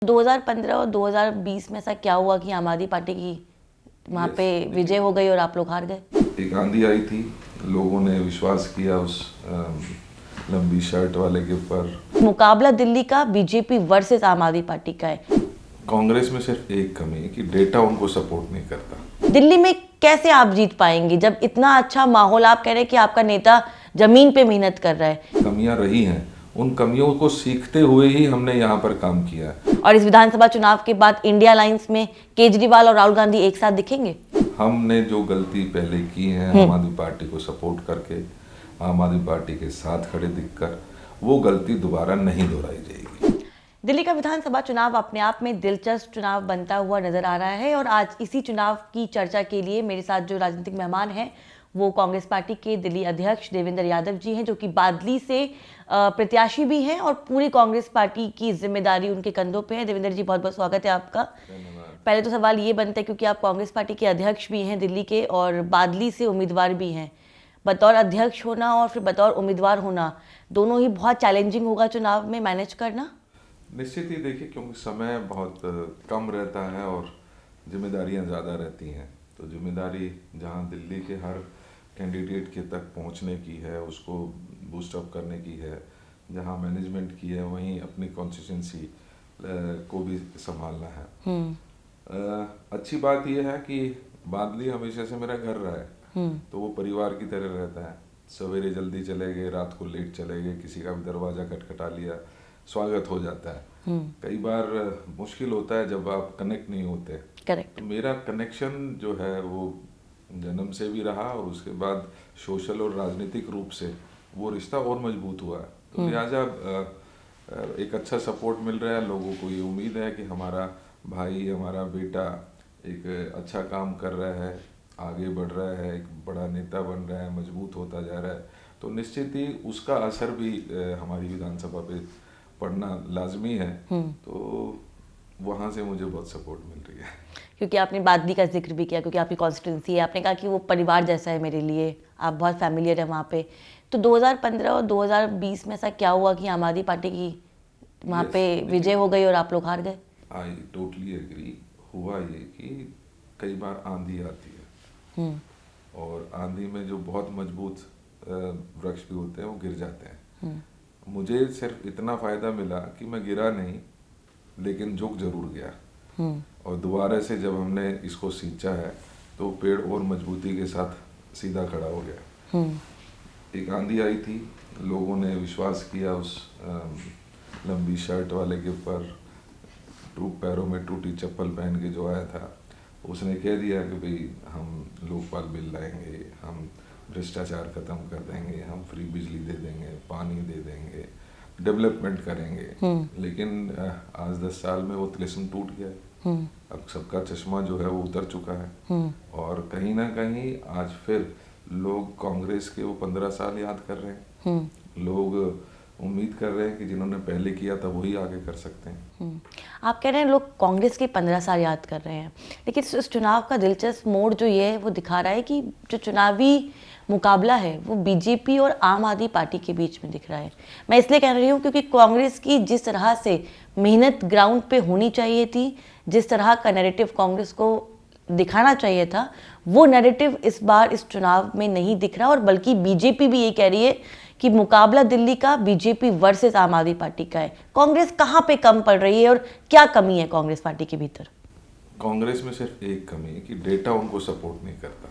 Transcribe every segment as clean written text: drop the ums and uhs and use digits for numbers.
2015 और 2020 में ऐसा क्या हुआ कि आम आदमी पार्टी की वहाँ पे विजय हो गई और आप लोग हार गए? एक आंधी आई थी, लोगों ने विश्वास किया उस लंबी शर्ट वाले के ऊपर। मुकाबला दिल्ली का बीजेपी वर्सेस आम आदमी पार्टी का है। कांग्रेस में सिर्फ एक कमी है कि डेटा उनको सपोर्ट नहीं करता। दिल्ली में कैसे आप जीत पाएंगे जब इतना अच्छा माहौल, आप कह रहे हैं कि आपका नेता जमीन पे मेहनत कर रहा है? कमियां रही हैं, उन कमियों को सीखते हुए ही हमने यहाँ पर काम किया है। और इस विधानसभा चुनाव के बाद इंडिया अलायंस में केजरीवाल और राहुल गांधी एक साथ दिखेंगे? हमने जो गलती पहले की है आम आदमी पार्टी को सपोर्ट करके, आम आदमी पार्टी के साथ खड़े दिखकर, वो गलती दोबारा नहीं दोहराई जाएगी। दिल्ली का विधानसभा चुनाव अपने आप में दिलचस्प चुनाव बनता हुआ नजर आ रहा है और आज इसी चुनाव की चर्चा के लिए मेरे साथ जो राजनीतिक मेहमान हैं वो कांग्रेस पार्टी के दिल्ली अध्यक्ष देवेंद्र यादव जी हैं, जो कि बादली से प्रत्याशी भी हैं और पूरी कांग्रेस पार्टी की जिम्मेदारी उनके कंधों पे है। देवेंद्र जी, बहुत बहुत स्वागत है आपका। पहले तो सवाल ये बनता है, क्योंकि आप कांग्रेस पार्टी के अध्यक्ष भी हैं दिल्ली के और बादली से उम्मीदवार भी हैं, बतौर अध्यक्ष होना और फिर बतौर उम्मीदवार होना दोनों ही बहुत चैलेंजिंग होगा चुनाव में मैनेज करना। निश्चित ही देखिए, क्योंकि समय बहुत कम रहता है और जिम्मेदारियां ज़्यादा रहती हैं, तो जिम्मेदारी जहां दिल्ली के हर कैंडिडेट के तक पहुंचने की है, उसको बूस्ट अप करने की है, जहां मैनेजमेंट की है, वहीं अपनी कॉन्स्टिट्यूंसी को भी संभालना है। अच्छी बात यह है कि बादली हमेशा से मेरा घर रहा है, तो वो परिवार की तरह रहता है। सवेरे जल्दी चले गए, रात को लेट चले गए, किसी का भी दरवाज़ा खटखटा लिया, स्वागत हो जाता है। कई बार मुश्किल होता है जब आप कनेक्ट नहीं होते। करेक्ट। तो मेरा कनेक्शन जो है वो जन्म से भी रहा और उसके बाद सोशल और राजनीतिक रूप से वो रिश्ता और मजबूत हुआ है। तो लिहाजा एक अच्छा सपोर्ट मिल रहा है लोगों को। ये उम्मीद है कि हमारा भाई, हमारा बेटा एक अच्छा काम कर रहा है, आगे बढ़ रहा है, एक बड़ा नेता बन रहा है, मजबूत होता जा रहा है, तो निश्चित ही उसका असर भी हमारी विधानसभा पे पढ़ना लाजमी है। तो वहाँ से मुझे बहुत सपोर्ट मिल रही है। क्योंकि आपने बादली का जिक्र भी किया, क्योंकि आपकी कॉन्स्टिट्यूंसी है, आपने कहा कि वो परिवार जैसा है मेरे लिए, आप बहुत फैमिलियर है वहाँ पे। तो 2015 और 2020 में ऐसा क्या हुआ कि आम आदमी पार्टी की वहाँ पे विजय हो गई और आप लोग हार गए? I totally agree. हुआ ये कि कई बार आंधी आती है और आंधी में जो बहुत मजबूत वृक्ष भी होते हैं वो गिर जाते हैं। मुझे सिर्फ इतना फायदा मिला कि मैं गिरा नहीं, लेकिन झुक जरूर गया। और दोबारा से जब हमने इसको सींचा है तो पेड़ और मजबूती के साथ सीधा खड़ा हो गया। एक आंधी आई थी, लोगों ने विश्वास किया उस लंबी शर्ट वाले के ऊपर, पैरों में टूटी चप्पल पहन के जो आया था। उसने कह दिया कि भाई हम लोकपाल बिल लाएंगे, हम भ्रष्टाचार खत्म कर देंगे, हम फ्री बिजली दे देंगे, पानी दे देंगे, डेवलपमेंट करेंगे। लेकिन आज 10 साल में वो तिलिस्म टूट गया है। अब सबका चश्मा जो है वो उतर चुका है और कहीं ना कहीं आज फिर लोग कांग्रेस के वो 15 साल याद कर रहे हैं। लोग उम्मीद कर रहे हैं कि जिन्होंने पहले किया था वही आगे कर सकते हैं। आप कह रहे हैं लोग कांग्रेस के 15 साल याद कर रहे हैं, लेकिन इस चुनाव का दिलचस्प मोड़ जो ये है वो दिखा रहा है कि जो चुनावी मुकाबला है वो बीजेपी और आम आदमी पार्टी के बीच में दिख रहा है। मैं इसलिए कह रही हूँ क्योंकि कांग्रेस की जिस तरह से मेहनत ग्राउंड पे होनी चाहिए थी, जिस तरह का नैरेटिव कांग्रेस को दिखाना चाहिए था, वो नैरेटिव इस बार इस चुनाव में नहीं दिख रहा। और बल्कि बीजेपी भी ये कह रही है कि मुकाबला दिल्ली का बीजेपी वर्सेस आम आदमी पार्टी का है। कांग्रेस कहाँ पे कम पड़ रही है और क्या कमी है कांग्रेस पार्टी के भीतर? कांग्रेस में सिर्फ एक कमी है कि डेटा उनको सपोर्ट नहीं करता।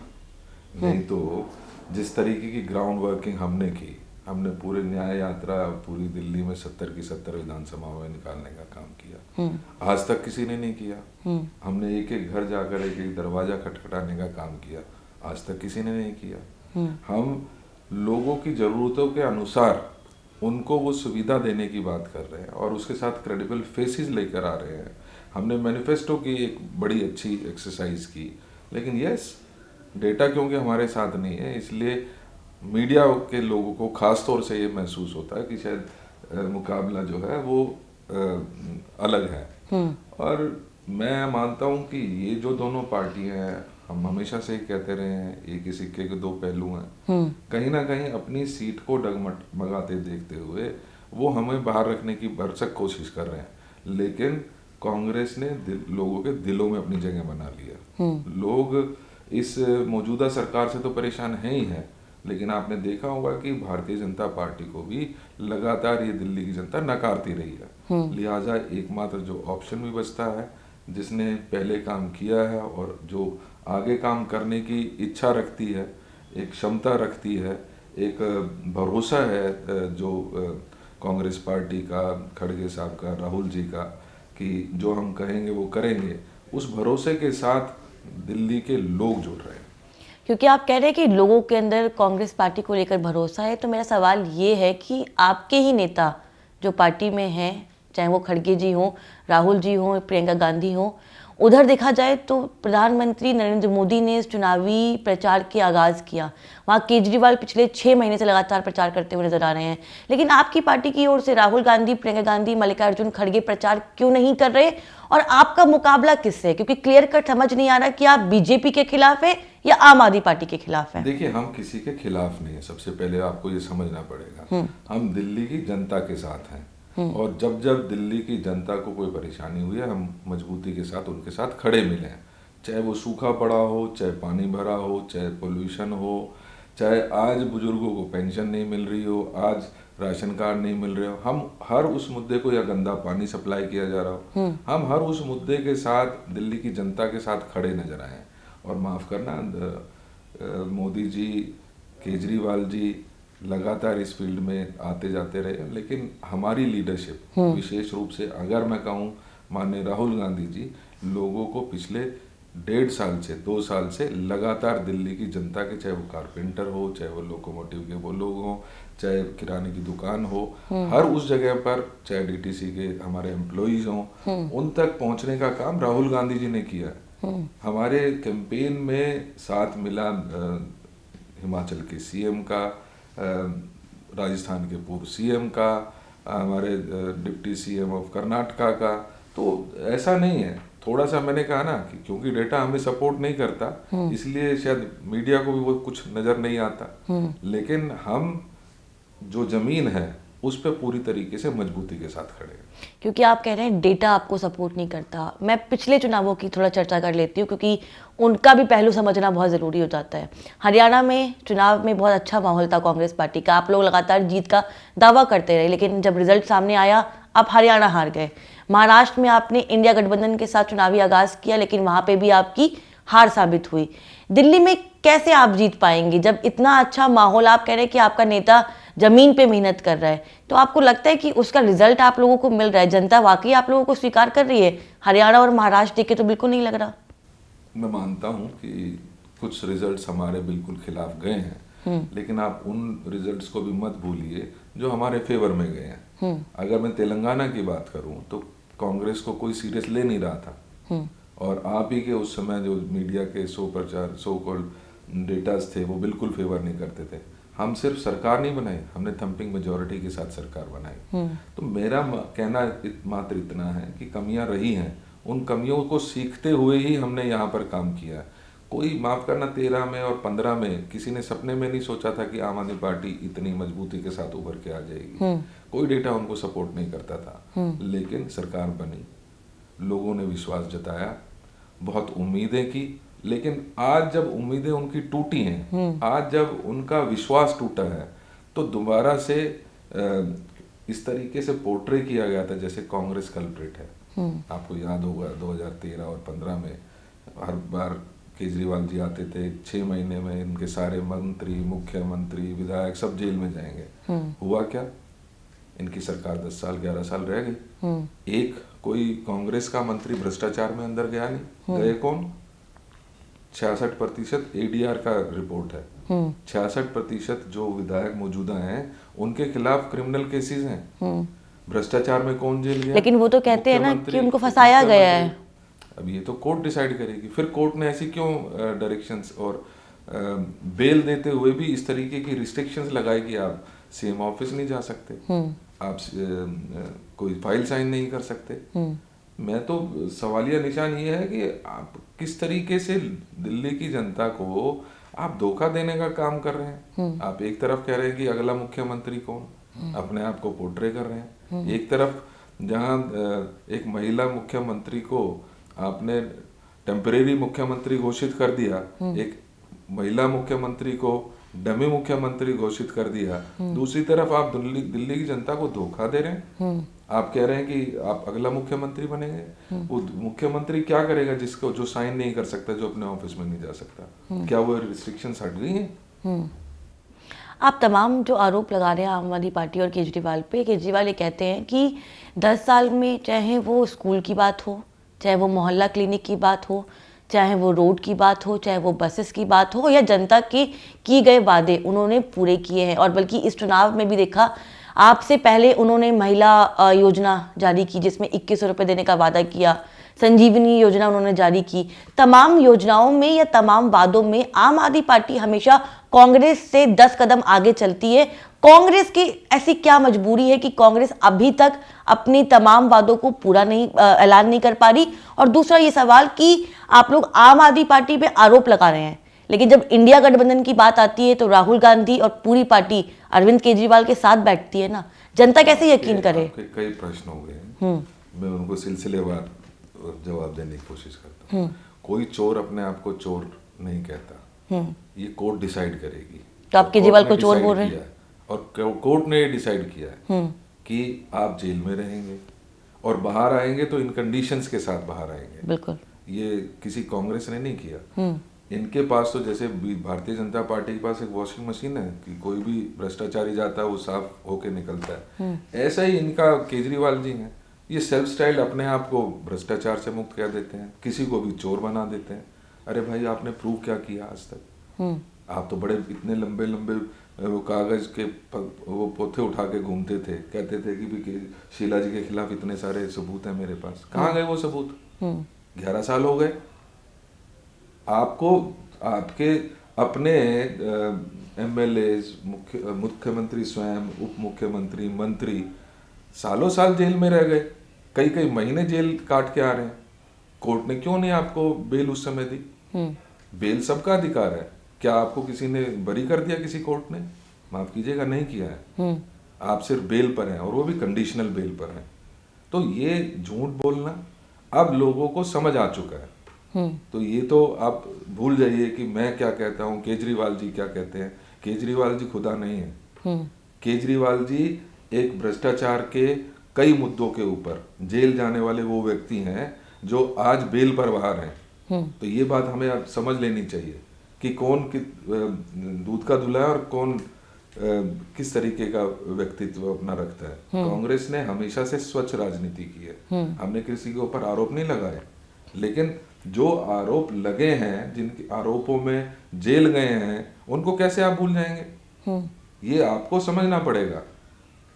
नहीं तो जिस तरीके की ग्राउंड वर्किंग हमने की, हमने पूरे न्याय यात्रा पूरी दिल्ली में 70 की 70 विधानसभाओं में निकालने का काम किया, आज तक किसी ने नहीं किया। हमने एक एक घर जाकर एक एक दरवाजा खटखटाने का काम किया, आज तक किसी ने नहीं किया। हम लोगों की ज़रूरतों के अनुसार उनको वो सुविधा देने की बात कर रहे हैं और उसके साथ क्रेडिबल फेसेस लेकर आ रहे हैं। हमने मैनिफेस्टो की एक बड़ी अच्छी एक्सरसाइज की, लेकिन यस, डेटा क्योंकि हमारे साथ नहीं है, इसलिए मीडिया के लोगों को ख़ास तौर से ये महसूस होता है कि शायद मुकाबला जो है वो अलग है। और मैं मानता हूँ कि ये जो दोनों पार्टियां हैं, हम हमेशा से कहते रहे हैं, एक ही सिक्के के दो पहलू हैं। कहीं ना कहीं अपनी सीट को डगमगाते देखते हुए वो हमें बाहर रखने की भरसक कोशिश कर रहे हैं, लेकिन कांग्रेस ने लोगों के दिलों में अपनी जगह बना लिया। लोग इस मौजूदा सरकार से तो परेशान हैं ही हैं, लेकिन आपने देखा होगा कि भारतीय जनता पार्टी को भी लगातार ये दिल्ली की जनता नकारती रही है। लिहाजा एकमात्र जो ऑप्शन भी बचता है, जिसने पहले काम किया है और जो आगे काम करने की इच्छा रखती है, एक क्षमता रखती है, एक भरोसा है जो कांग्रेस पार्टी का, खड़गे साहब का, राहुल जी का, कि जो हम कहेंगे वो करेंगे, उस भरोसे के साथ दिल्ली के लोग जुड़ रहे हैं। क्योंकि आप कह रहे हैं कि लोगों के अंदर कांग्रेस पार्टी को लेकर भरोसा है, तो मेरा सवाल ये है कि आपके ही नेता जो पार्टी में हैं, चाहे वो खड़गे जी हों, राहुल जी हों, प्रियंका गांधी हों, उधर देखा जाए तो प्रधानमंत्री नरेंद्र मोदी ने इस चुनावी प्रचार के आगाज़ किया। वहाँ केजरीवाल पिछले 6 महीने से लगातार प्रचार करते हुए नजर आ रहे हैं, लेकिन आपकी पार्टी की ओर से राहुल गांधी, प्रियंका गांधी, मल्लिकार्जुन खड़गे प्रचार क्यों नहीं कर रहे, और आपका मुकाबला किससे है? क्योंकि क्लियर कट समझ नहीं आ रहा कि आप बीजेपी के खिलाफ है या आम आदमी पार्टी के खिलाफ है। देखिए, हम किसी के खिलाफ नहीं है, सबसे पहले आपको ये समझना पड़ेगा। हम दिल्ली की जनता के साथ हैं, और जब जब दिल्ली की जनता को कोई परेशानी हुई है, हम मजबूती के साथ उनके साथ खड़े मिले हैं। चाहे वो सूखा पड़ा हो, चाहे पानी भरा हो, चाहे पोल्यूशन हो, चाहे आज बुजुर्गों को पेंशन नहीं मिल रही हो, आज राशन कार्ड नहीं मिल रहे हो, हम हर उस मुद्दे को, या गंदा पानी सप्लाई किया जा रहा हो, हम हर उस मुद्दे के साथ दिल्ली की जनता के साथ खड़े नजर आए हैं। और माफ़ करना, मोदी जी, केजरीवाल जी लगातार इस फील्ड में आते जाते रहे, लेकिन हमारी लीडरशिप, विशेष रूप से अगर मैं कहूँ माननीय राहुल गांधी जी, लोगों को पिछले 1.5 साल से 2 साल से लगातार दिल्ली की जनता के, चाहे वो कारपेंटर हो, चाहे वो लोकोमोटिव के वो लोग हों, चाहे किराने की दुकान हो, हर उस जगह पर, चाहे डीटीसी के हमारे एम्प्लॉइज हों, उन तक पहुंचने का काम राहुल गांधी जी ने किया है। हमारे कैंपेन में साथ मिला हिमाचल के सीएम का, राजस्थान के पूर्व सीएम का, हमारे डिप्टी सीएम ऑफ कर्नाटका का। तो ऐसा नहीं है, थोड़ा सा मैंने कहा ना कि क्योंकि डेटा हमें सपोर्ट नहीं करता, इसलिए शायद मीडिया को भी वो कुछ नजर नहीं आता, लेकिन हम जो जमीन है उस पर पूरी तरीके से मजबूती के साथ खड़े हैं। क्योंकि आप कह रहे हैं डेटा आपको सपोर्ट नहीं करता, मैं पिछले चुनावों की थोड़ा चर्चा कर लेती हूँ, क्योंकि उनका भी पहलू समझना बहुत ज़रूरी हो जाता है। हरियाणा में चुनाव में बहुत अच्छा माहौल था कांग्रेस पार्टी का, आप लोग लगातार जीत का दावा करते रहे, लेकिन जब रिजल्ट सामने आया आप हरियाणा हार गए। महाराष्ट्र में आपने इंडिया गठबंधन के साथ चुनावी आगाज़ किया, लेकिन वहाँ पर भी आपकी हार साबित हुई। दिल्ली में कैसे आप जीत पाएंगे जब इतना अच्छा माहौल, आप कह रहे हैं कि आपका नेता जमीन पे मेहनत कर रहा है, तो आपको लगता है कि उसका रिजल्ट आप लोगों को मिल रहा है, जनता वाकई आप लोगों को स्वीकार कर रही है? हरियाणा और महाराष्ट्र देख के तो बिल्कुल नहीं लग रहा। मैं मानता हूं कि कुछ रिजल्ट्स हमारे बिल्कुल खिलाफ गए हैं, लेकिन आप उन रिजल्ट्स को भी मत भूलिए जो हमारे फेवर में गए हैं। अगर मैं तेलंगाना की बात करूं तो कांग्रेस को कोई सीरियस ले नहीं रहा था, और आप ही के उस समय जो मीडिया के सो कॉल्ड डेटास थे वो बिल्कुल फेवर नहीं करते थे। हम सिर्फ सरकार नहीं बनाई, हमने थम्पिंग मेजोरिटी के साथ सरकार बनाई। तो मेरा कहना मात्र इतना है कि कमियां रही हैं, उन कमियों को सीखते हुए ही हमने यहाँ पर काम किया। कोई, माफ करना, 13 में और 15 में किसी ने सपने में नहीं सोचा था कि आम आदमी पार्टी इतनी मजबूती के साथ उभर के आ जाएगी। कोई डेटा उनको सपोर्ट नहीं करता था, लेकिन सरकार बनी, लोगों ने विश्वास जताया, बहुत उम्मीदें की, लेकिन आज जब उम्मीदें उनकी टूटी हैं, आज जब उनका विश्वास टूटा है, तो दोबारा से इस तरीके से पोर्ट्रे किया गया था जैसे कांग्रेस कल्प्रिट है। आपको याद होगा 2013 और 15 में हर बार केजरीवाल जी आते थे, 6 महीने में इनके सारे मंत्री, मुख्यमंत्री, विधायक सब जेल में जाएंगे। हुआ क्या? इनकी सरकार 10 साल 11 साल रह गई। एक कोई कांग्रेस का मंत्री भ्रष्टाचार में अंदर गया नहीं। गए कौन? 66% ADR का रिपोर्ट है। 66% जो विधायक मौजूदा हैं उनके खिलाफ क्रिमिनल केसेस हैं। भ्रष्टाचार में कौन जेल गया? लेकिन वो तो कहते हैं ना कि उनको फंसाया गया है। अब ये तो कोर्ट डिसाइड करेगी। फिर कोर्ट ने ऐसी क्यों डायरेक्शंस और बेल देते हुए भी इस तरीके की रिस्ट्रिक्शंस लगाई कि आप सीएम ऑफिस नहीं जा सकते, आप कोई फाइल साइन नहीं कर सकते। मैं तो सवालिया निशान ये है कि आप किस तरीके से दिल्ली की जनता को आप धोखा देने का काम कर रहे हैं। आप एक तरफ कह रहे हैं कि अगला मुख्यमंत्री कौन, अपने आप को पोर्ट्रे कर रहे हैं। एक तरफ जहाँ एक महिला मुख्यमंत्री को आपने टेम्परेरी मुख्यमंत्री घोषित कर दिया, एक महिला मुख्यमंत्री को डमी मुख्यमंत्री घोषित कर दिया, दूसरी तरफ आप दिल्ली की जनता को धोखा दे रहे हैं। आप कह रहे हैं कि आप अगला मुख्यमंत्री बनेंगे। वो मुख्यमंत्री क्या करेगा जिसको जो साइन नहीं कर सकता, जो अपने ऑफिस में नहीं जा सकता? क्या वो रिस्ट्रिक्शंस हट गई हैं? आप तमाम जो आरोप लगा रहे हैं आम आदमी पार्टी और केजरीवाल पे, केजरीवाल ये कहते हैं कि 10 साल में चाहे वो स्कूल की बात हो, चाहे वो मोहल्ला क्लिनिक की बात हो, चाहे वो रोड की बात हो, चाहे वो बसेस की बात हो, या जनता के किए गए वादे उन्होंने पूरे किए हैं। और बल्कि इस चुनाव में भी देखा, आपसे पहले उन्होंने महिला योजना जारी की जिसमें 2100 रुपये देने का वादा किया, संजीवनी योजना उन्होंने जारी की। तमाम योजनाओं में या तमाम वादों में आम आदमी पार्टी हमेशा कांग्रेस से 10 कदम आगे चलती है। कांग्रेस की ऐसी क्या मजबूरी है कि कांग्रेस अभी तक अपनी तमाम वादों को पूरा नहीं ऐलान नहीं कर पा रही? और दूसरा ये सवाल कि आप लोग आम आदमी पार्टी पे आरोप लगा रहे हैं, लेकिन जब इंडिया गठबंधन की बात आती है तो राहुल गांधी और पूरी पार्टी अरविंद केजरीवाल के साथ बैठती है ना, जनता कैसे यकीन करे? कई प्रश्न हो गए हैं, मैं उनको सिलसिलेवार जवाब देने की कोशिश करता हूँ। कोई चोर अपने आप को चोर नहीं कहता, ये कोर्ट डिसाइड करेगी। तो आप केजरीवाल को चोर बोल रहे हैं? और कोर्ट ने डिसाइड किया है कि आप जेल में रहेंगे और बाहर आएंगे तो इन कंडीशंस के साथ बाहर आएंगे। बिल्कुल, ये किसी कांग्रेस ने नहीं किया। इनके पास तो जैसे भारतीय जनता पार्टी के पास एक वॉशिंग मशीन है कि कोई भी भ्रष्टाचारी जाता है वो साफ होके निकलता है, ऐसा ही इनका केजरीवाल जी हैं। ये सेल्फ स्टाइल अपने आप को भ्रष्टाचार से मुक्त कर देते हैं, किसी को भी चोर बना देते हैं। अरे भाई, आपने प्रूव क्या किया आज तक? आप तो बड़े इतने लंबे लंबे वो कागज के वो पोथे उठा के घूमते थे, कहते थे कि शीला जी के खिलाफ इतने सारे सबूत हैं मेरे पास। कहाँ गए वो सबूत? 11 साल हो गए। आपको आपके अपने MLAs, मुख्यमंत्री स्वयं, उप मुख्यमंत्री, मंत्री सालों साल जेल में रह गए, कई कई महीने जेल काट के आ रहे हैं। कोर्ट ने क्यों नहीं आपको बेल उस समय दी? बेल सबका अधिकार है। क्या आपको किसी ने बरी कर दिया? किसी कोर्ट ने माफ कीजिएगा नहीं किया है। आप सिर्फ बेल पर हैं और वो भी कंडीशनल बेल पर हैं। तो ये झूठ बोलना अब लोगों को समझ आ चुका है। तो ये तो आप भूल जाइए कि मैं क्या कहता हूँ, केजरीवाल जी क्या कहते हैं। केजरीवाल जी खुदा नहीं है। केजरीवाल जी एक भ्रष्टाचार के कई मुद्दों के ऊपर जेल जाने वाले वो व्यक्ति हैं जो आज बेल पर बाहर हैं। तो ये बात हमें अब समझ लेनी चाहिए कि कौन दूध का दूल्हा है और कौन किस तरीके का व्यक्तित्व अपना रखता है। कांग्रेस ने हमेशा से स्वच्छ राजनीति की है। हमने किसी के ऊपर आरोप नहीं लगाए, लेकिन जो आरोप लगे हैं, जिनके आरोपों में जेल गए हैं, उनको कैसे आप भूल जाएंगे? ये आपको समझना पड़ेगा।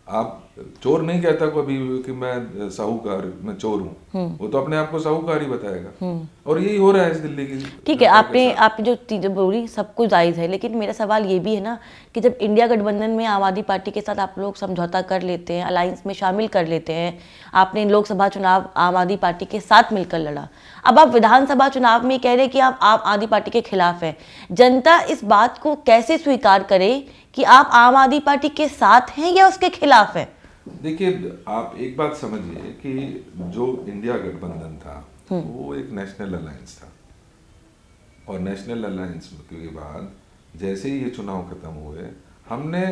आप चोर नहीं कहता कभी कि मैं साहूकार, मैं चोर हूँ। वो तो अपने आप को साहूकार ही बताएगा। और यही हो रहा है इस दिल्ली की। ठीक है, आपने जो चीजें बोली सब कुछ जायज है, लेकिन मेरा सवाल ये भी है ना कि जब इंडिया गठबंधन में आम आदमी पार्टी के साथ आप लोग समझौता कर लेते हैं, अलायंस में शामिल कर लेते हैं, आपने लोकसभा चुनाव आम आदमी पार्टी के साथ मिलकर लड़ा, अब आप विधानसभा चुनाव में कह रहे हैं कि आप आम आदमी पार्टी के खिलाफ हैं। जनता इस बात को कैसे स्वीकार करे कि आप आम आदमी पार्टी के साथ हैं या उसके खिलाफ हैं? देखिए, आप एक बात समझिए कि जो इंडिया गठबंधन था वो एक नेशनल अलायंस था, और नेशनल अलायंस के बाद जैसे ही ये चुनाव खत्म हुए, हमने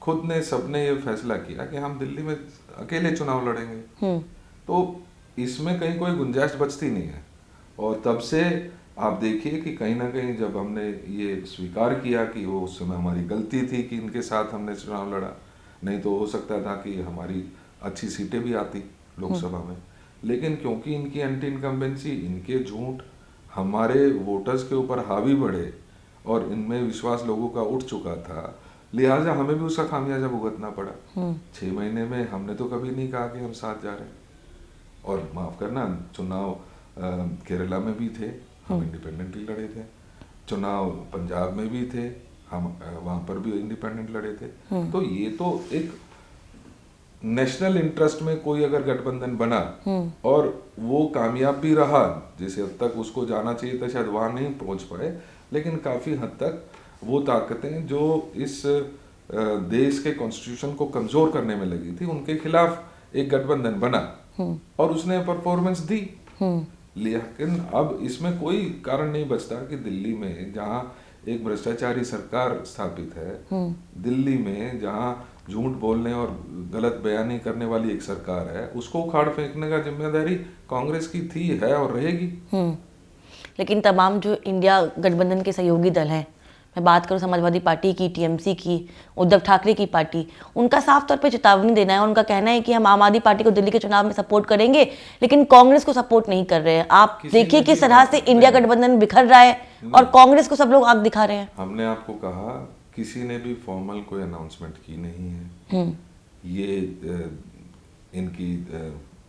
खुद ने सबने ये फैसला किया कि हम दिल्ली में अकेले चुनाव लड़ेंगे। तो इसमें कहीं कोई गुंजाइश बचती नहीं है। और तब से आप देखिए कि कहीं ना कहीं जब हमने ये स्वीकार किया कि वो उस समय हमारी गलती थी कि इनके साथ हमने चुनाव लड़ा, नहीं तो हो सकता था कि हमारी अच्छी सीटें भी आती लोकसभा में। लेकिन क्योंकि इनकी एंटी इनकम्बेंसी, इनके झूठ हमारे वोटर्स के ऊपर हावी बढ़े और इनमें विश्वास लोगों का उठ चुका था, लिहाजा हमें भी उसका खामियाजा भुगतना पड़ा। 6 महीने में हमने तो कभी नहीं कहा कि हम साथ जा रहे हैं। और माफ करना, चुनाव केरला में भी थे, हम इंडिपेंडेंटली लड़े थे। चुनाव पंजाब में भी थे, हम वहां पर भी इंडिपेंडेंट लड़े थे। तो ये तो एक नेशनल इंटरेस्ट में कोई अगर गठबंधन बना और वो कामयाब भी रहा, जैसे हद तक उसको जाना चाहिए था शायद वहां नहीं पहुंच पाए, लेकिन काफी हद तक वो ताकतें जो इस देश के कॉन्स्टिट्यूशन को कमजोर करने में लगी थी, उनके खिलाफ एक गठबंधन बना और उसने परफॉर्मेंस दी, लेकिन अब इसमें कोई कारण नहीं बचता कि दिल्ली में जहां एक भ्रष्टाचारी सरकार स्थापित है, दिल्ली में जहां झूठ बोलने और गलत बयानी करने वाली एक सरकार है, उसको उखाड़ फेंकने का जिम्मेदारी कांग्रेस की थी, है और रहेगी। लेकिन तमाम जो इंडिया गठबंधन के सहयोगी दल हैं, मैं बात करूं समाजवादी पार्टी की, टीएमसी की, उद्धव ठाकरे की पार्टी, उनका साफ तौर पे चेतावनी देना है। उनका कहना है कि हम आम आदमी पार्टी को दिल्ली के चुनाव में सपोर्ट करेंगे, लेकिन कांग्रेस को सपोर्ट नहीं कर रहे हैं। आप देखिए किस तरह से इंडिया गठबंधन बिखर रहा है और कांग्रेस को सब लोग आग दिखा रहे हैं। हमने आपको कहा किसी ने भी फॉर्मल कोई अनाउंसमेंट की नहीं है। ये इनकी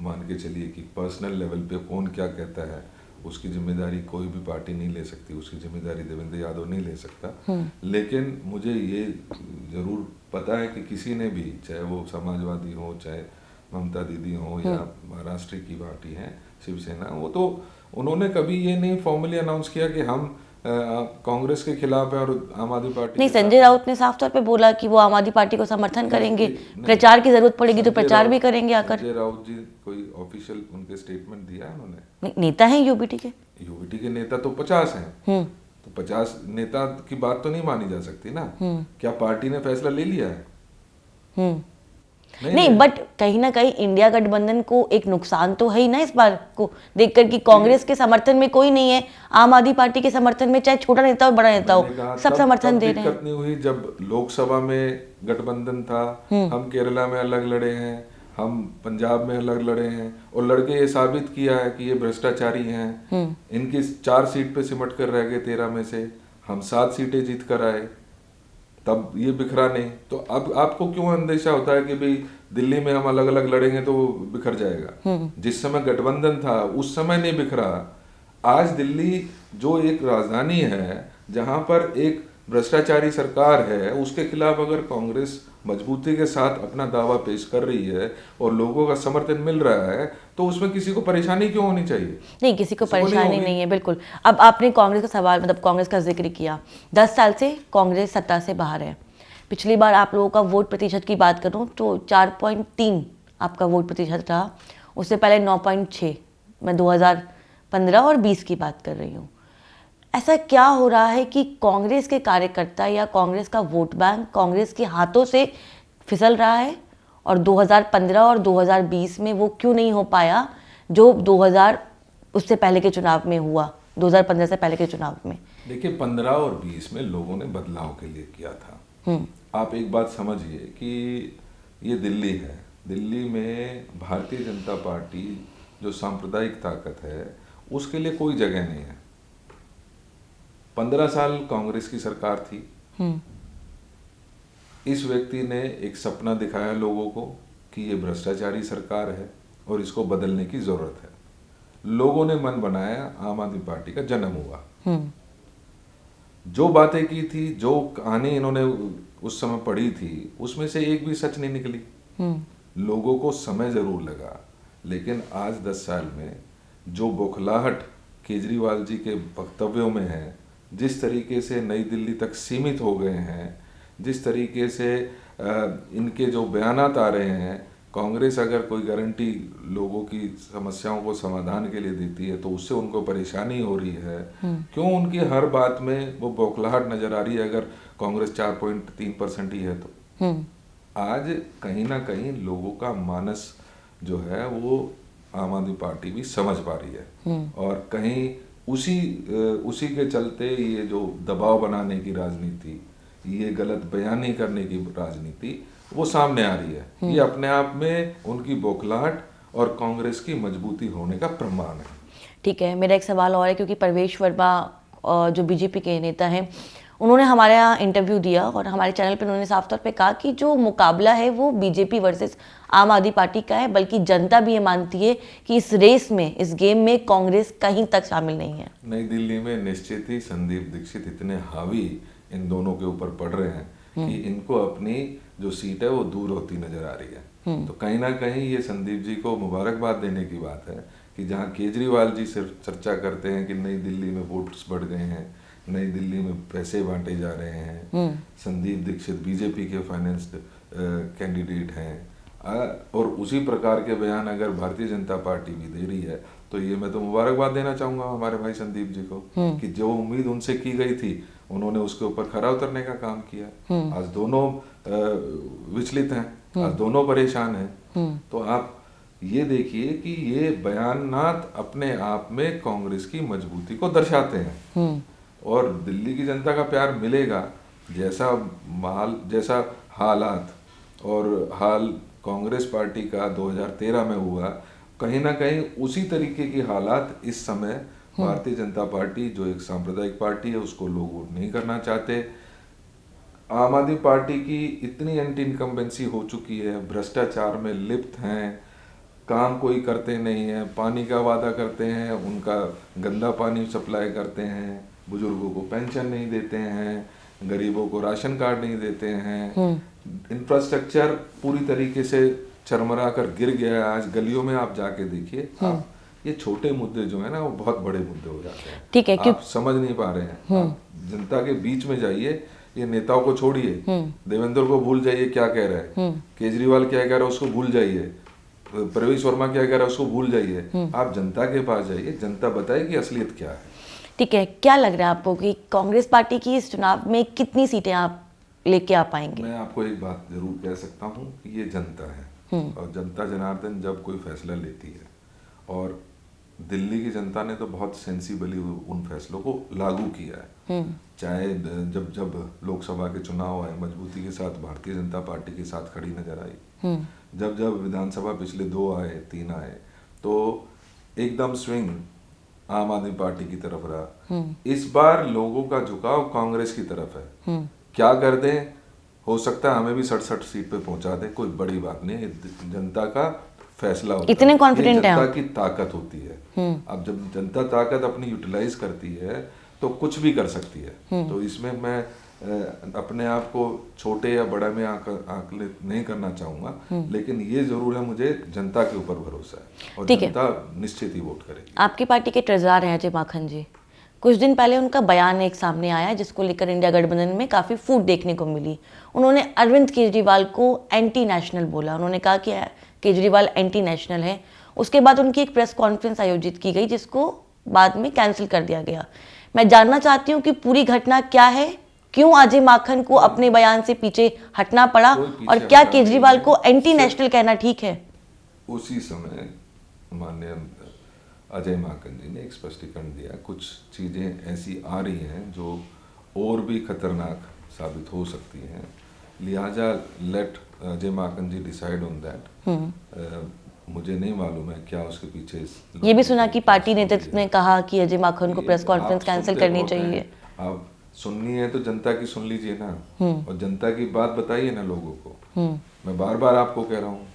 मान के चलिए कि पर्सनल लेवल पे कौन क्या कहता है उसकी जिम्मेदारी कोई भी पार्टी नहीं ले सकती, उसकी जिम्मेदारी देवेंद्र यादव नहीं ले सकता। लेकिन मुझे ये जरूर पता है कि किसी ने भी, चाहे वो समाजवादी हो, चाहे ममता दीदी हो या महाराष्ट्र की पार्टी है शिवसेना, वो तो उन्होंने कभी ये नहीं फॉर्मली अनाउंस किया कि हम कांग्रेस के खिलाफ है और आम आदमी पार्टी नहीं। संजय राउत ने साफ तौर पे बोला कि वो आम आदमी पार्टी को समर्थन करेंगे, प्रचार की जरूरत पड़ेगी तो प्रचार भी करेंगे आकर। संजय राउत जी कोई ऑफिशियल उनके स्टेटमेंट दिया है उन्होंने? नेता हैं यूबीटी के। यूबीटी के नेता तो 50 हैं, तो 50 नेता की बात तो नहीं मानी जा सकती ना। क्या पार्टी ने फैसला ले लिया है? नहीं, बट कहीं ना कहीं इंडिया गठबंधन को एक नुकसान तो है ही ना इस बार को देखकर कि कांग्रेस के समर्थन में कोई नहीं है, आम आदमी पार्टी के समर्थन में चाहे छोटा नेता हो बड़ा नेता हो सब समर्थन दे रहे हैं। दिक्कत नहीं हुई जब लोकसभा में गठबंधन था, हम केरला में अलग लड़े हैं, हम पंजाब में अलग लड़े हैं और लड़के ये साबित किया है कि ये भ्रष्टाचारी हैं। इनकी 4 सीट पे सिमट कर रह गए 13 में से, हम 7 सीटें जीत कर आए, तब ये बिखरा नहीं। तो अब आपको क्यों अंदेशा होता है कि भाई दिल्ली में हम अलग अलग लड़ेंगे तो वो बिखर जाएगा? जिस समय गठबंधन था उस समय नहीं बिखरा। आज दिल्ली जो एक राजधानी है जहां पर एक भ्रष्टाचारी सरकार है, उसके खिलाफ अगर कांग्रेस मजबूती के साथ अपना दावा पेश कर रही है और लोगों का समर्थन मिल रहा है, तो उसमें किसी को परेशानी क्यों होनी चाहिए? नहीं, किसी को परेशानी नहीं है, बिल्कुल। अब आपने कांग्रेस का सवाल, मतलब कांग्रेस का जिक्र किया। 10 साल से कांग्रेस सत्ता से बाहर है। पिछली बार आप लोगों का वोट प्रतिशत की बात करूं तो 4.3 आपका वोट प्रतिशत रहा, उससे पहले 9.6। मैं 2015 और 20 की बात कर रही हूँ। ऐसा क्या हो रहा है कि कांग्रेस के कार्यकर्ता या कांग्रेस का वोट बैंक कांग्रेस के हाथों से फिसल रहा है और 2015 और 2020 में वो क्यों नहीं हो पाया जो 2000 उससे पहले के चुनाव में हुआ, 2015 से पहले के चुनाव में? देखिए 15 और 20 में लोगों ने बदलाव के लिए किया था। आप एक बात समझिए कि ये दिल्ली है, दिल्ली में भारतीय जनता पार्टी जो सांप्रदायिक ताकत है उसके लिए कोई जगह नहीं है। 15 साल कांग्रेस की सरकार थी। इस व्यक्ति ने एक सपना दिखाया लोगों को कि ये भ्रष्टाचारी सरकार है और इसको बदलने की जरूरत है। लोगों ने मन बनाया, आम आदमी पार्टी का जन्म हुआ। जो बातें की थी, जो कहानी इन्होंने उस समय पढ़ी थी, उसमें से एक भी सच नहीं निकली। लोगों को समय जरूर लगा, लेकिन आज 10 साल में जो बौखलाहट केजरीवाल जी के वक्तव्यों में है, जिस तरीके से नई दिल्ली तक सीमित हो गए हैं, जिस तरीके से इनके जो बयानात आ रहे हैं, कांग्रेस अगर कोई गारंटी लोगों की समस्याओं को समाधान के लिए देती है तो उससे उनको परेशानी हो रही है। क्यों उनकी हर बात में वो बौखलाहट नजर आ रही है अगर कांग्रेस 4.3% ही है तो? आज कहीं ना कहीं लोगों का मानस जो है वो आम आदमी पार्टी भी समझ पा रही है और कहीं उसी के चलते ये जो दबाव बनाने की राजनीति, ये गलत बयानी करने की राजनीति वो सामने आ रही है। ये अपने आप में उनकी बौखलाहट और कांग्रेस की मजबूती होने का प्रमाण है। ठीक है, मेरा एक सवाल और है, क्योंकि परवेश वर्मा जो बीजेपी के नेता हैं, उन्होंने हमारे यहाँ इंटरव्यू दिया और हमारे चैनल पे उन्होंने साफ तौर पे कहा कि जो मुकाबला है वो बीजेपी वर्सेस आम आदमी पार्टी का है, बल्कि जनता भी ये मानती है कि इस रेस में, इस गेम में कांग्रेस कहीं तक शामिल नहीं है। नई दिल्ली में निश्चित ही संदीप दीक्षित इतने हावी इन दोनों के ऊपर पड़ रहे हैं कि इनको अपनी जो सीट है वो दूर होती नजर आ रही है। तो कहीं ना कहीं ये संदीप जी को मुबारकबाद देने की बात है कि जहाँ केजरीवाल जी सिर्फ चर्चा करते हैं कि नई दिल्ली में वोट्स बढ़ गए हैं, नई दिल्ली में पैसे बांटे जा रहे हैं, संदीप दीक्षित बीजेपी के फाइनेंस कैंडिडेट हैं, और उसी प्रकार के बयान अगर भारतीय जनता पार्टी भी दे रही है तो ये मैं तो मुबारकबाद देना चाहूंगा हमारे भाई संदीप जी को कि जो उम्मीद उनसे की गई थी उन्होंने उसके ऊपर खरा उतरने का काम किया। आज दोनों विचलित हैं, आज दोनों परेशान हैं। तो आप ये देखिए कि ये बयानात अपने आप में कांग्रेस की मजबूती को दर्शाते हैं और दिल्ली की जनता का प्यार मिलेगा। जैसा माहौल, जैसा हालात और हाल कांग्रेस पार्टी का 2013 में हुआ, कहीं ना कहीं उसी तरीके की हालात इस समय भारतीय जनता पार्टी जो एक सांप्रदायिक पार्टी है उसको लोग वोट नहीं करना चाहते। आम आदमी पार्टी की इतनी एंटी इनकम्बेंसी हो चुकी है, भ्रष्टाचार में लिप्त हैं, काम कोई करते नहीं है, पानी का वादा करते हैं, उनका गंदा पानी सप्लाई करते हैं, बुजुर्गों को पेंशन नहीं देते हैं, गरीबों को राशन कार्ड नहीं देते हैं, इंफ्रास्ट्रक्चर पूरी तरीके से चरमरा कर गिर गया है। आज गलियों में आप जाके देखिए, आप ये छोटे मुद्दे जो है ना वो बहुत बड़े मुद्दे हो जाते हैं। ठीक है, आप समझ नहीं पा रहे हैं। आप जनता के बीच में जाइए, ये नेताओं को छोड़िए, देवेंद्र को भूल जाइए क्या कह रहा है, केजरीवाल क्या कह रहा है उसको भूल जाइए, प्रवेश वर्मा क्या कह रहा है उसको भूल जाइए, आप जनता के पास जाइए, जनता बताए कि असलियत क्या है। ठीक है, क्या लग रहा है आपको कि कांग्रेस पार्टी की इस चुनाव में कितनी सीटें आप लेके आ पाएंगे? मैं आपको एक बात जरूर कह सकता हूँ कि ये जनता है और जनता जनार्दन जब कोई फैसला लेती है, और दिल्ली की जनता ने तो बहुत सेंसिबली उन फैसलों को लागू किया है। चाहे जब जब लोकसभा के चुनाव आए, मजबूती के साथ भारतीय जनता पार्टी के साथ खड़ी नजर आई। जब जब विधानसभा पिछले 2 आए 3 आए तो एकदम स्विंग आम आदमी पार्टी की तरफ रहा। इस बार लोगों का झुकाव कांग्रेस की तरफ है। क्या कर दें, हो सकता है हमें भी 67 सीट पे पहुंचा दे, कोई बड़ी बात नहीं है, जनता का फैसला होता इतने है। कॉन्फिडेंट है जनता की ताकत होती है। अब जब जनता ताकत अपनी यूटिलाइज करती है तो कुछ भी कर सकती है। तो इसमें मैं अपने आप को छोटे या बड़ा में आकलित नहीं करना चाहूंगा, लेकिन ये जरूर है मुझे जनता के ऊपर भरोसा है और जनता निश्चित ही वोट करेगी। आपकी पार्टी के ट्रेजरार हैं अजय माकन जी, कुछ दिन पहले उनका बयान एक सामने आया जिसको लेकर इंडिया गठबंधन में काफ़ी फूट देखने को मिली। उन्होंने अरविंद केजरीवाल को एंटी नेशनल बोला। उन्होंने कहा कि केजरीवाल एंटी नेशनल है। उसके बाद उनकी एक प्रेस कॉन्फ्रेंस आयोजित की गई जिसको बाद में कैंसिल कर दिया गया। मैं जानना चाहती हूँ कि पूरी घटना क्या है, क्यों अजय माकन को अपने बयान से पीछे हटना पड़ा और क्या केजरीवाल को एंटी नेशनल कहना ठीक है? उसी समय माननीय अजय माकन जी ने एक स्पष्टीकरण दिया, कुछ चीज़ें ऐसी आ रही हैं जो और भी खतरनाक साबित हो सकती हैं, लिहाजा let Ajay Maken ji decide on that. मुझे नहीं मालूम है क्या उसके पीछे। ये भी सुना कि पार्टी नेतृत्व ने कहा कि अजय माकन को प्रेस कॉन्फ्रेंस कैंसिल करनी चाहिए। आप सुननी है तो जनता की सुन लीजिए ना, और जनता की बात बताइए ना लोगों को। मैं बार बार आपको कह रहा हूँ,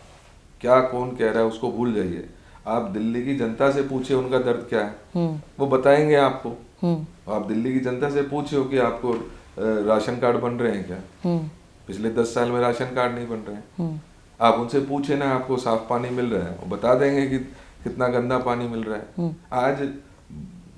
क्या कौन कह रहा है उसको भूल जाइए। आप दिल्ली की जनता से पूछिए उनका दर्द क्या है, वो बताएंगे आपको। आप दिल्ली की जनता से पूछिए कि आपको राशन कार्ड बन रहे हैं क्या, पिछले 10 साल में राशन कार्ड नहीं बन रहे हैं। आप उनसे पूछे ना आपको साफ पानी मिल रहा है, वो बता देंगे कि कितना गंदा पानी मिल रहा है। आज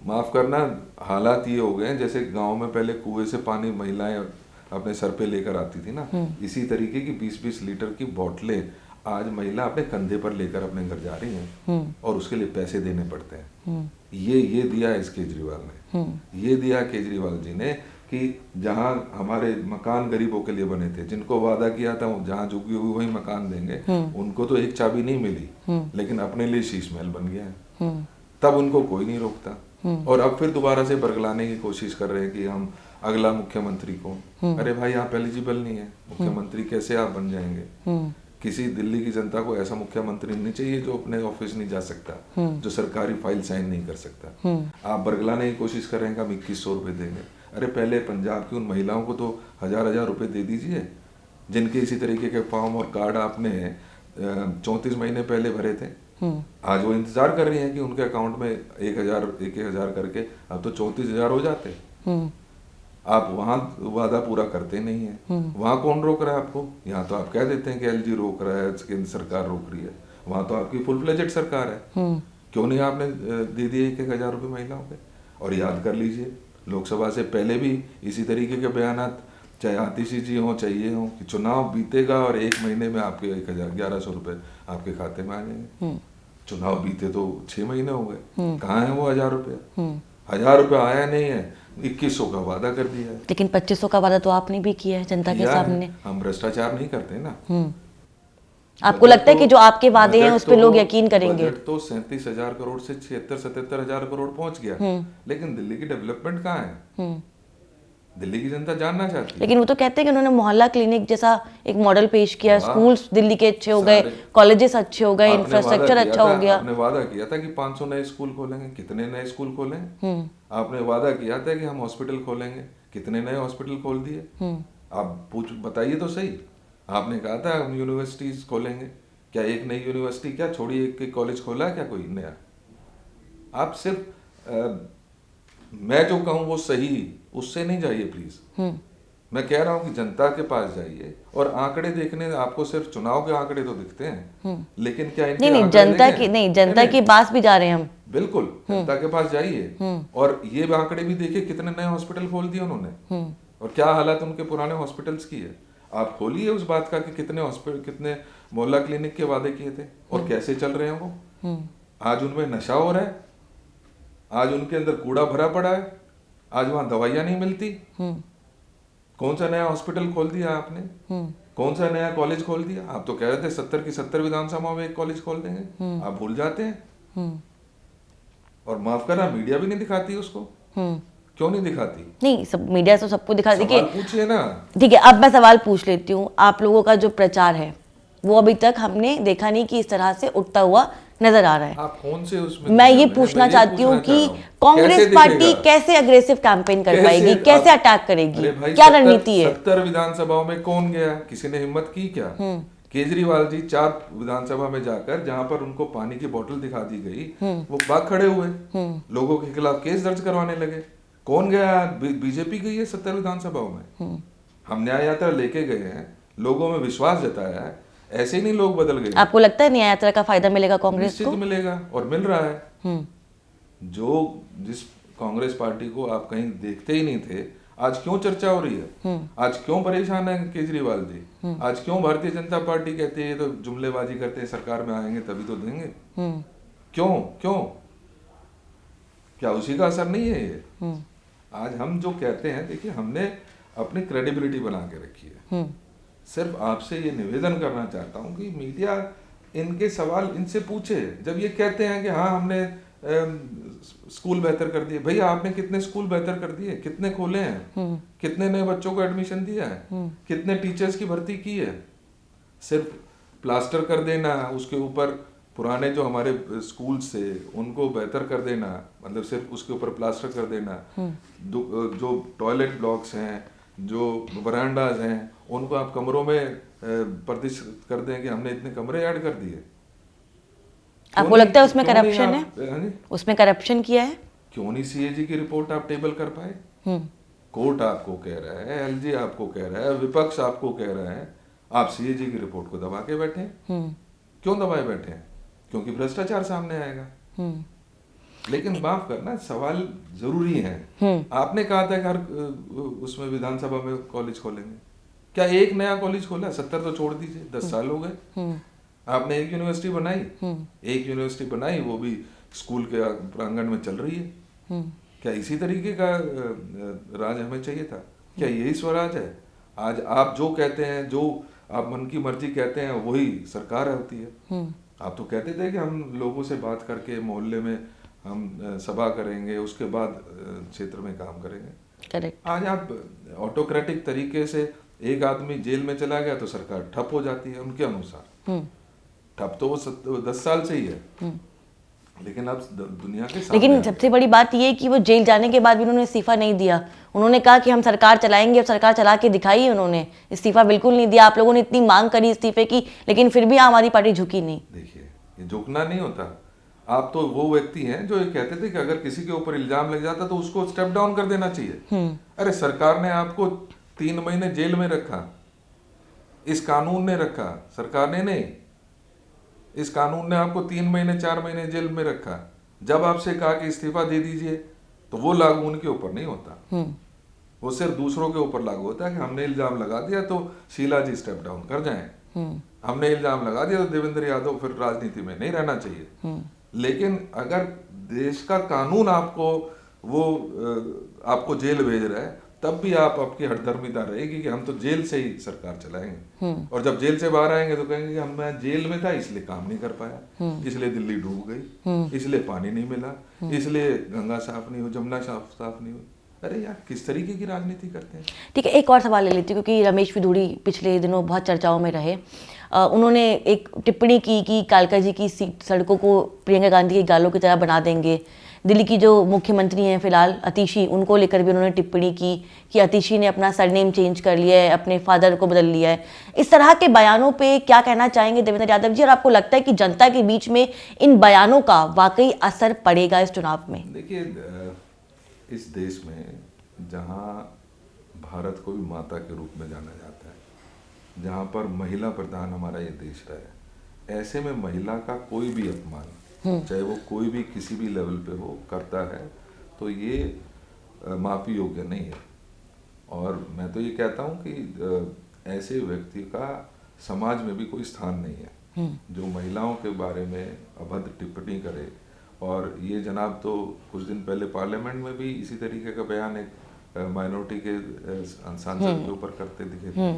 माफ करना, हालात ये हो गए हैं जैसे गांव में पहले कुएं से पानी महिलाएं अपने सर पे लेकर आती थी ना, इसी तरीके की 20-20 लीटर की बोतलें आज महिला अपने कंधे पर लेकर अपने घर जा रही हैं और उसके लिए पैसे देने पड़ते हैं। ये दिया इस केजरीवाल ने, ये दिया केजरीवाल जी ने कि जहां हमारे मकान गरीबों के लिए बने थे, जिनको वादा किया था जहां झुकी हुई वही मकान देंगे, उनको तो एक चाबी नहीं मिली, लेकिन अपने लिए शीश महल बन गया है। तब उनको कोई नहीं रोकता, और अब फिर दोबारा से बरगलाने की कोशिश कर रहे हैं कि हम अगला मुख्यमंत्री कौन। अरे भाई, आप एलिजिबल नहीं है मुख्यमंत्री, कैसे आप बन जाएंगे? किसी दिल्ली की जनता को ऐसा मुख्यमंत्री नहीं चाहिए जो अपने ऑफिस नहीं जा सकता, जो सरकारी फाइल साइन नहीं कर सकता। आप बरगलाने की कोशिश कर रहे हैं कि हम 2100 रुपए देंगे। अरे पहले पंजाब की उन महिलाओं को तो 1000-1000 रुपए दे दीजिए जिनके इसी तरीके के फॉर्म और कार्ड आपने 34 महीने पहले भरे थे। आज वो इंतजार कर रही हैं कि उनके अकाउंट में 1000 करके अब तो 34,000 हो जाते। आप वहां वादा पूरा करते नहीं है। वहां कौन रोक रहा है आपको? यहाँ तो आप कह देते हैं कि एलजी रोक रहा है, केंद्र सरकार रोक रही है। वहां तो आपकी फुल फ्लेजेड सरकार है। क्यों नहीं आपने दे दिए 1,000 रुपये महिलाओं के? और याद कर लीजिए, लोकसभा से पहले भी इसी तरीके के बयानात चाहे आतिशी जी हो चाहे ये हो, कि चुनाव बीतेगा और 1 महीने में आपके 1100 रुपए आपके खाते में आ जाएंगे। चुनाव बीते तो 6 महीने हो गए, कहाँ है वो 1000 रुपया? 1000 रुपया आया नहीं है, 2100 का वादा कर दिया है। लेकिन 2500 का वादा तो आपने भी किया है जनता के किया है। सामने। हम भ्रष्टाचार नहीं करते ना। आपको लगता है कि जो आपके वादे हैं उस पे लोग यकीन करेंगे? बजट तो 37,000 करोड़ से 76-77,000 करोड़ पहुंच गया, लेकिन दिल्ली की डेवलपमेंट कहाँ है? दिल्ली की जनता जानना चाहती है। लेकिन वो तो कहते हैं कि उन्होंने मोहल्ला क्लिनिक जैसा एक मॉडल पेश किया, स्कूल्स दिल्ली के अच्छे हो गए, कॉलेजेस अच्छे हो गए, इंफ्रास्ट्रक्चर अच्छा हो गया। आपने वादा किया था कि 500 नए स्कूल खोलेंगे, कितने नए स्कूल खोले? आपने वादा किया था कि हम हॉस्पिटल खोलेंगे, कितने नए हॉस्पिटल खोल दिए? आप बताइए तो सही। आपने कहा था हम यूनिवर्सिटीज खोलेंगे, क्या एक नई यूनिवर्सिटी, क्या छोड़ी एक कॉलेज खोला है क्या कोई नया? आप सिर्फ मैं जो कहूँ वो सही, उससे नहीं जाइए प्लीज। मैं कह रहा हूँ कि जनता के पास जाइए और आंकड़े देखने, आपको सिर्फ चुनाव के आंकड़े तो दिखते हैं, लेकिन क्या इनके नहीं आंकड़े जनता देखें? की नहीं, जनता के पास भी जा रहे हैं हम। बिल्कुल जनता के पास जाइए और ये आंकड़े भी देखिए कितने नए हॉस्पिटल खोल दिए उन्होंने और क्या हालत उनके पुराने हॉस्पिटल्स की है। आप खोलिए उस बात का कि कितने हॉस्पिटल, कितने मोहल्ला क्लिनिक के वादे किए थे और कैसे चल रहे हैं वो। आज उनमें नशा हो रहा है, आज उनके अंदर कूड़ा भरा पड़ा है, आज वहां दवाइयां नहीं मिलती। कौन सा नया हॉस्पिटल खोल दिया आपने? कौन सा नया कॉलेज खोल दिया? आप तो कह रहे थे 70 की 70 विधानसभा में एक कॉलेज खोल देंगे, आप भूल जाते हैं। और माफ करना, मीडिया भी नहीं दिखाती उसको। क्यों नहीं दिखाती? नहीं, सब मीडिया तो सबको दिखाती सवाल पूछिए ना। ठीक है, अब मैं सवाल पूछ लेती हूँ। आप लोगों का जो प्रचार है वो अभी तक हमने देखा नहीं कि इस तरह से उठता हुआ नजर आ रहा है। आप कौन से उसमें मैं ये पूछना चाहती हूँ कि कांग्रेस पार्टी कैसे अग्रेसिव कैंपेन कर पाएगी, कैसे अटैक करेगी, क्या रणनीति है? 70 विधानसभाओं में कौन गया? किसी ने हिम्मत की क्या? केजरीवाल जी 4 विधानसभा में जाकर जहां पर उनको पानी की बोतल दिखा दी गई, वो भाग खड़े हुए, लोगों के खिलाफ केस दर्ज करवाने लगे। कौन गया? बीजेपी गई है 70 विधानसभाओं में। हम न्याय यात्रा लेके गए हैं, लोगों में विश्वास जताया है, ऐसे ही नहीं लोग बदल गए। आपको लगता है न्याय यात्रा का फायदा मिलेगा कांग्रेस को? निश्चित मिलेगा और मिल रहा है। जिस कांग्रेस पार्टी को आप कहीं देखते ही नहीं थे, आज क्यों चर्चा हो रही है? आज क्यों परेशान है केजरीवाल जी? आज क्यों भारतीय जनता पार्टी कहती है ये तो जुमलेबाजी करते हैं, सरकार में आएंगे तभी तो देंगे? क्यों क्यों? क्या उसी का असर नहीं है ये? आज हम जो कहते हैं, देखिए हमने अपनी क्रेडिबिलिटी बना के रखी है। सिर्फ आपसे ये निवेदन करना चाहता हूँ कि मीडिया इनके सवाल इनसे पूछे। जब ये कहते हैं कि हाँ हमने स्कूल बेहतर कर दिए, भैया आपने कितने स्कूल बेहतर कर दिए? कितने खोले हैं? कितने नए बच्चों को एडमिशन दिया है? कितने टीचर्स की भर्ती की है? सिर्फ प्लास्टर कर देना, उसके ऊपर पुराने जो हमारे स्कूल्स थे उनको बेहतर कर देना, मतलब सिर्फ उसके ऊपर प्लास्टर कर देना। जो टॉयलेट ब्लॉक्स हैं, जो बरांडाज हैं, उनको आप कमरों में प्रतिष्ठित कर दें कि हमने इतने कमरे ऐड कर दिए। आपको लगता है उसमें करप्शन है? उसमें करप्शन किया है? क्यों नहीं सीएजी की रिपोर्ट आप टेबल कर पाए? कोर्ट आपको कह रहा है, एलजी आपको कह रहा है, विपक्ष आपको कह रहा है, आप सीएजी की रिपोर्ट को दबा के बैठे। क्यों दबाए बैठे हैं? क्योंकि भ्रष्टाचार सामने आएगा। लेकिन माफ करना, सवाल जरूरी है। आपने कहा था कि हर उसमें विधानसभा में कॉलेज खोलेंगे, क्या एक नया कॉलेज खोला? 70 तो छोड़ दीजिए, 10 साल हो गए। आपने एक यूनिवर्सिटी बनाई, एक यूनिवर्सिटी बनाई, वो भी स्कूल के प्रांगण में चल रही है। क्या इसी तरीके का राज हमें चाहिए था? क्या यही स्वराज है? आज आप जो कहते हैं, जो आप मन की मर्जी कहते हैं, वही सरकार होती है। आप तो कहते थे कि हम लोगों से बात करके मोहल्ले में हम सभा करेंगे, उसके बाद क्षेत्र में काम करेंगे। करेक्ट। आज आप ऑटोक्रेटिक तरीके से, एक आदमी जेल में चला गया तो सरकार ठप हो जाती है उनके अनुसार। ठप तो वो 10 साल से ही है। लेकिन अब दुनिया के सामने, लेकिन सबसे बड़ी बात ये है कि वो जेल जाने के बाद भी उन्होंने इस्तीफा नहीं दिया। उन्होंने कहा कि हम सरकार चलाएंगे, अब सरकार चला के दिखाई। उन्होंने इस्तीफा बिल्कुल नहीं दिया। आप लोगों ने इतनी मांग करी इस्तीफे की, लेकिन फिर भी आम आदमी पार्टी झुकी नहीं। देखिए, ये झुकना नहीं होता। आप तो वो व्यक्ति हैं जो ये कहते थे कि अगर किसी के ऊपर इल्जाम लग जाता तो उसको स्टेप डाउन कर देना चाहिए। अरे सरकार ने आपको 3 महीने जेल में रखा, इस कानून ने रखा, सरकार ने नहीं। इस कानून ने आपको 3 महीने 4 महीने जेल में रखा। जब आपसे कहा कि इस्तीफा दे दीजिए, तो वो लागू उनके ऊपर नहीं होता। वो सिर्फ दूसरों के ऊपर लागू होता है कि हमने इल्जाम लगा दिया तो शीला जी स्टेप डाउन कर जाएं, हमने इल्जाम लगा दिया तो देवेंद्र यादव फिर राजनीति में नहीं रहना चाहिए। लेकिन अगर देश का कानून आपको जेल भेज रहा है, तब भी आपकी हठधर्मिता रहेगी कि हम तो जेल से ही सरकार चलाएंगे, और जब जेल से बाहर आएंगे तो कहेंगे कि मैं जेल में था इसलिए काम नहीं कर पाया, इसलिए दिल्ली डूब गई, इसलिए पानी नहीं मिला, इसलिए गंगा साफ नहीं हो, जमुना साफ नहीं हुई। अरे यार, किस तरीके की राजनीति करते हैं। ठीक है, एक और सवाल ले लेती हूँ, क्योंकि रमेश विधूड़ी पिछले दिनों बहुत चर्चाओं में रहे। उन्होंने एक टिप्पणी की कि कालका जी की सड़कों को प्रियंका गांधी के गालों की तरह बना देंगे। दिल्ली की जो मुख्यमंत्री हैं फिलहाल अतिशी, उनको लेकर भी उन्होंने टिप्पणी की कि अतिशी ने अपना सरनेम चेंज कर लिया है, अपने फादर को बदल लिया है। इस तरह के बयानों पे क्या कहना चाहेंगे देवेंद्र यादव जी, और आपको लगता है कि जनता के बीच में इन बयानों का वाकई असर पड़ेगा इस चुनाव में? देखिए, इस देश में जहाँ भारत को भी माता के रूप में जाना जाता है, जहाँ पर महिला प्रधान हमारा ये देश रहा है, ऐसे में महिला का कोई भी अपमान, चाहे वो कोई भी किसी भी लेवल पे हो, करता है तो ये माफी योग्य नहीं है। और मैं तो ये कहता हूँ कि ऐसे व्यक्ति का समाज में भी कोई स्थान नहीं है जो महिलाओं के बारे में अभद्र टिप्पणी करे। और ये जनाब तो कुछ दिन पहले पार्लियामेंट में भी इसी तरीके का बयान एक माइनॉरिटी के सांसद के ऊपर करते दिखे थे।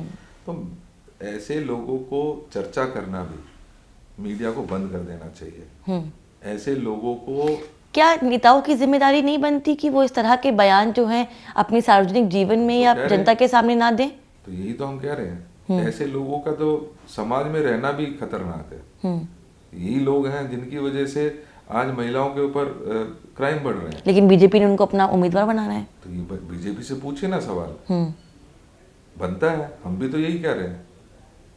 तो ऐसे लोगों को चर्चा करना भी मीडिया को बंद कर देना चाहिए। ऐसे लोगों को, क्या नेताओं की जिम्मेदारी नहीं बनती कि वो इस तरह के बयान जो हैं अपने सार्वजनिक जीवन में या जनता के सामने ना दें? तो यही तो हम कह रहे हैं, ऐसे लोगों का तो समाज में रहना भी खतरनाक है। यही लोग हैं जिनकी वजह से आज महिलाओं के ऊपर क्राइम बढ़ रहे हैं। लेकिन बीजेपी ने उनको अपना उम्मीदवार बनाना है। तो ये बीजेपी से पूछे ना, सवाल बनता है। हम भी तो यही कह रहे हैं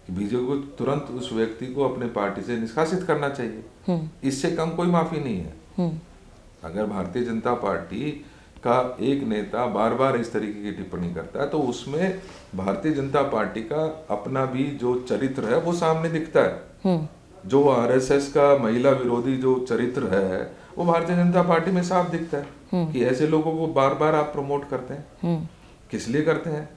कि बीजेपी को तुरंत उस व्यक्ति को अपने पार्टी से निष्कासित करना चाहिए। इससे कम कोई माफी नहीं है। अगर भारतीय जनता पार्टी का एक नेता बार बार इस तरीके की टिप्पणी करता है तो उसमें भारतीय जनता पार्टी का अपना भी जो चरित्र है वो सामने दिखता है। जो आरएसएस का महिला विरोधी जो चरित्र है वो भारतीय जनता पार्टी में साफ दिखता है कि ऐसे लोगों को बार बार आप प्रमोट करते हैं, किस लिए करते हैं?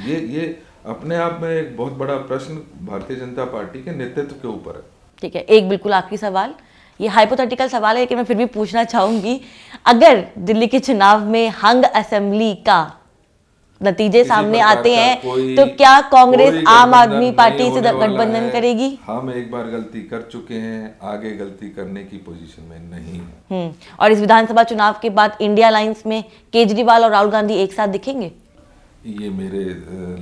ये अपने आप में एक बहुत बड़ा प्रश्न भारतीय जनता पार्टी के नेतृत्व के ऊपर है। ठीक है, एक बिल्कुल आखिरी सवाल, ये हाइपोथेटिकल सवाल है लेकिन मैं फिर भी पूछना चाहूंगी, अगर दिल्ली के चुनाव में हंग असेंबली का नतीजे सामने आते हैं तो क्या कांग्रेस आम आदमी पार्टी से गठबंधन करेगी? हम एक बार गलती कर चुके हैं, आगे गलती करने की पोजीशन में नहीं है। और इस विधानसभा चुनाव के बाद इंडिया अलायंस में केजरीवाल और राहुल गांधी एक साथ दिखेंगे? ये मेरे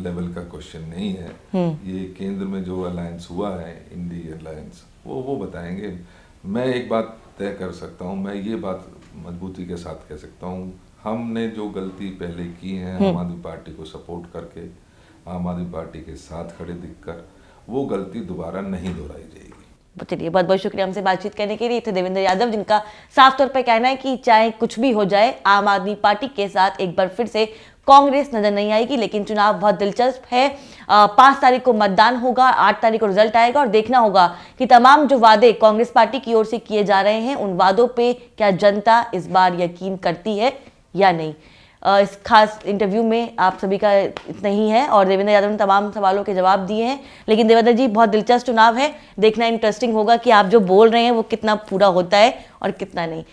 लेवल का क्वेश्चन नहीं है। ये केंद्र में जो अलायंस हुआ है, इंडिया अलायंस, वो बताएंगे। मैं एक बात तय कर सकता हूँ, मैं ये बात मजबूती के साथ कह सकता हूँ, हमने जो गलती पहले की है आम आदमी पार्टी को सपोर्ट करके, आम आदमी पार्टी के साथ खड़े दिखकर, वो गलती दोबारा नहीं दोहराई जाएगी। चलिए, बहुत बहुत शुक्रिया हमसे बातचीत करने के लिए। थे देवेंद्र यादव, जिनका साफ तौर पर कहना है कि चाहे कुछ भी हो जाए, आम आदमी पार्टी के साथ एक बार फिर से कांग्रेस नजर नहीं आएगी। लेकिन चुनाव बहुत दिलचस्प है। 5 तारीख को मतदान होगा, 8 तारीख को रिजल्ट आएगा और देखना होगा कि तमाम जो वादे कांग्रेस पार्टी की ओर से किए जा रहे हैं, उन वादों पे क्या जनता इस बार यकीन करती है या नहीं। इस खास इंटरव्यू में आप सभी का इतना ही है और देवेंद्र यादव ने तमाम सवालों के जवाब दिए हैं। लेकिन देवेंद्र जी, बहुत दिलचस्प चुनाव है, देखना इंटरेस्टिंग होगा कि आप जो बोल रहे हैं वो कितना पूरा होता है और कितना नहीं।